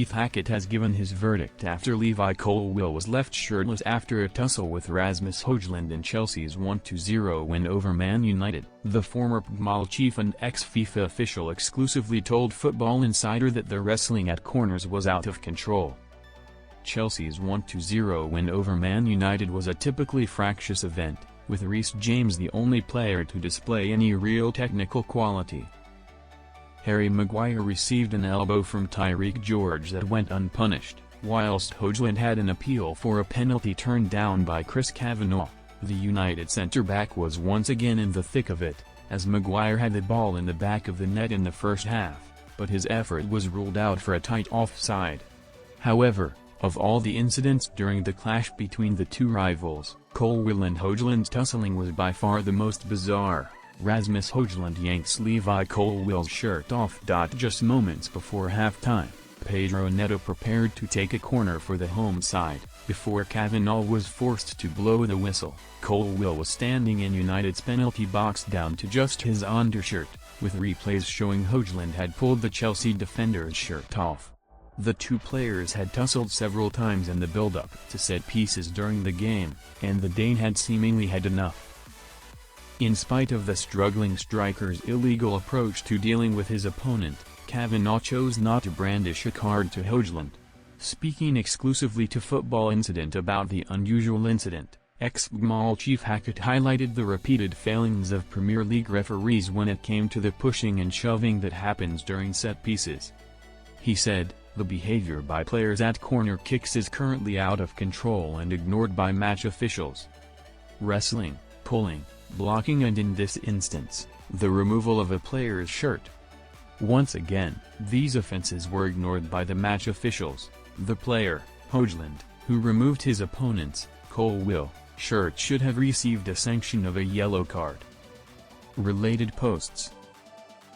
Chief Hackett has given his verdict after Levi Colwill was left shirtless after a tussle with Rasmus Hojlund in Chelsea's 1-0 win over Man United. The former PGMOL chief and ex-FIFA official exclusively told Football Insider that the wrestling at corners was out of control. Chelsea's 1-0 win over Man United was a typically fractious event, with Reece James the only player to display any real technical quality. Harry Maguire received an elbow from Tyrique George that went unpunished, whilst Hojlund had an appeal for a penalty turned down by Chris Kavanagh. The United centre-back was once again in the thick of it, as Maguire had the ball in the back of the net in the first half, but his effort was ruled out for a tight offside. However, of all the incidents during the clash between the two rivals, Colwill and Hojlund's tussling was by far the most bizarre. Rasmus Hojlund yanks Levi Colwill's shirt off. Just moments before halftime, Pedro Neto prepared to take a corner for the home side. Before Kavanagh was forced to blow the whistle, Colwill was standing in United's penalty box down to just his undershirt, with replays showing Hojlund had pulled the Chelsea defender's shirt off. The two players had tussled several times in the build-up to set pieces during the game, and the Dane had seemingly had enough. In spite of the struggling striker's illegal approach to dealing with his opponent, Kavanagh chose not to brandish a card to Hojlund. Speaking exclusively to Football Incident about the unusual incident, ex-PGMOL chief Hackett highlighted the repeated failings of Premier League referees when it came to the pushing and shoving that happens during set pieces. He said, "The behavior by players at corner kicks is currently out of control and ignored by match officials. Wrestling, pulling, blocking, and in this instance, the removal of a player's shirt. Once again, these offenses were ignored by the match officials. The player, Hojlund, who removed his opponent's, Colwill, shirt should have received a sanction of a yellow card." Related posts.